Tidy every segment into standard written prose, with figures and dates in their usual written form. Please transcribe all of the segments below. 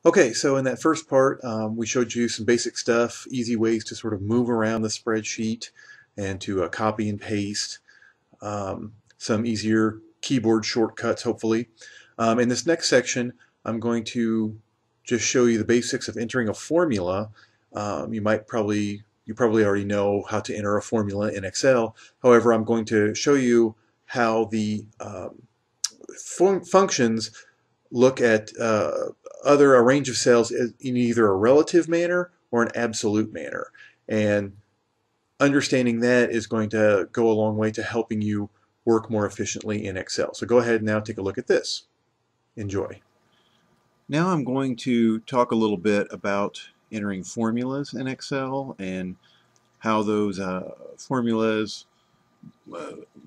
Okay, so in that first part, we showed you some basic stuff, easy ways to sort of move around the spreadsheet and to copy and paste, some easier keyboard shortcuts, hopefully. In this next section, I'm going to just show you the basics of entering a formula. You probably already know how to enter a formula in Excel. However, I'm going to show you how the functions look at a range of cells in either a relative manner or an absolute manner. And understanding that is going to go a long way to helping you work more efficiently in Excel. So go ahead and now take a look at this. Enjoy. Now I'm going to talk a little bit about entering formulas in Excel and how those formulas,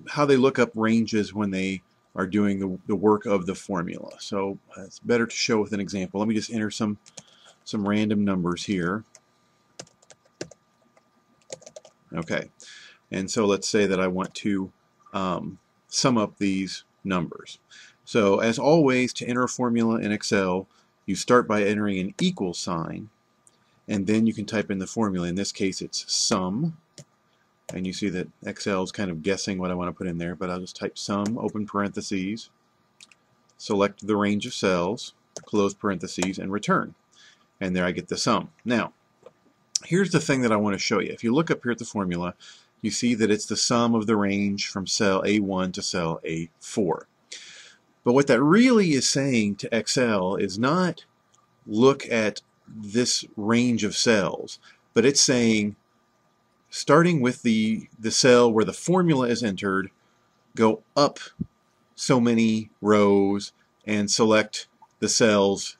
how they look up ranges when they are doing the work of the formula. So it's better to show with an example. Let me just enter some random numbers here. Okay, and so let's say that I want to sum up these numbers. So as always, to enter a formula in Excel, you start by entering an equal sign, and then you can type in the formula. In this case, it's sum. And you see that Excel is kind of guessing what I want to put in there, but I'll just type sum, open parentheses, select the range of cells, close parentheses, and return. And there I get the sum. Now, here's the thing that I want to show you. If you look up here at the formula, you see that it's the sum of the range from cell A1 to cell A4. But what that really is saying to Excel is not look at this range of cells, but it's saying starting with the cell where the formula is entered, go up so many rows and select the cells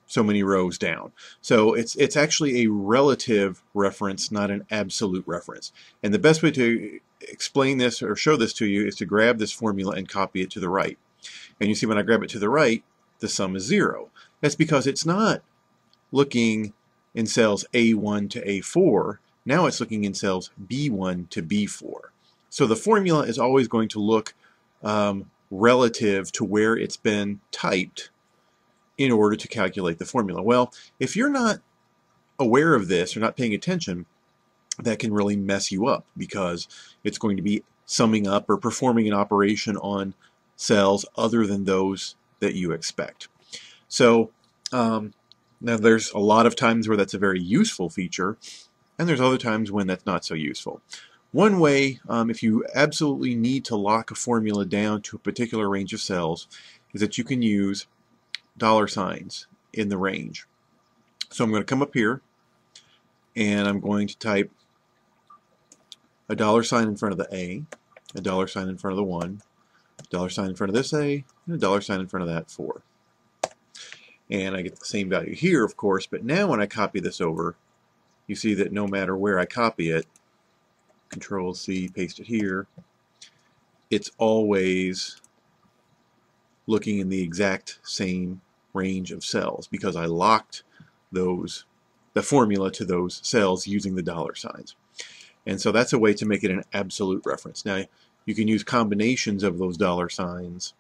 so many rows down. So it's actually a relative reference, not an absolute reference. And the best way to explain this or show this to you is to grab this formula and copy it to the right. And you see when I grab it to the right, the sum is 0. That's because it's not looking in cells A1 to A4. Now it's looking in cells B1 to B4. So the formula is always going to look relative to where it's been typed in order to calculate the formula. Well, if you're not aware of this or not paying attention, that can really mess you up because it's going to be summing up or performing an operation on cells other than those that you expect. So now there's a lot of times where that's a very useful feature, and there's other times when that's not so useful. One way, if you absolutely need to lock a formula down to a particular range of cells, is that you can use $signs in the range. So I'm going to come up here, and I'm going to type a $sign in front of the A, a $sign in front of the 1, a $sign in front of this A, and a $sign in front of that 4. And I get the same value here, of course, but now when I copy this over, you see that no matter where I copy it, Control C, paste it here, it's always looking in the exact same range of cells because I locked the formula to those cells using the $signs. And so that's a way to make it an absolute reference. Now, you can use combinations of those $signs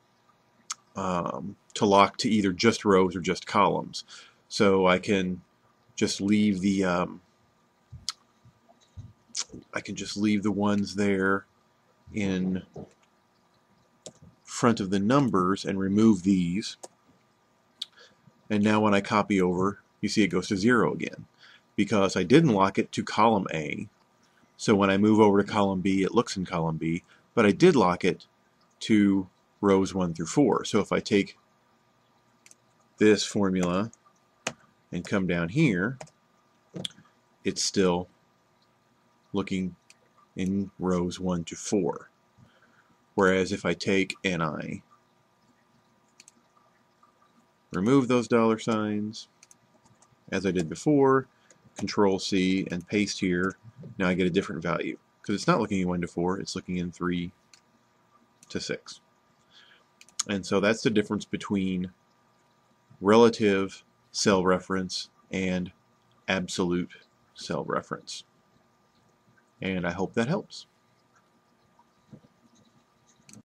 to lock to either just rows or just columns. So I can just leave the ones there in front of the numbers and remove these. And now when I copy over, you see it goes to 0 again because I didn't lock it to column A. So when I move over to column B, it looks in column B, but I did lock it to rows 1 through 4. So if I take this formula and come down here, it's still looking in rows 1 to 4. Whereas if I take and I remove those $signs, as I did before, Control C and paste here, now I get a different value. Because it's not looking in 1 to 4, it's looking in 3 to 6. And so that's the difference between relative cell reference and absolute cell reference. And I hope that helps.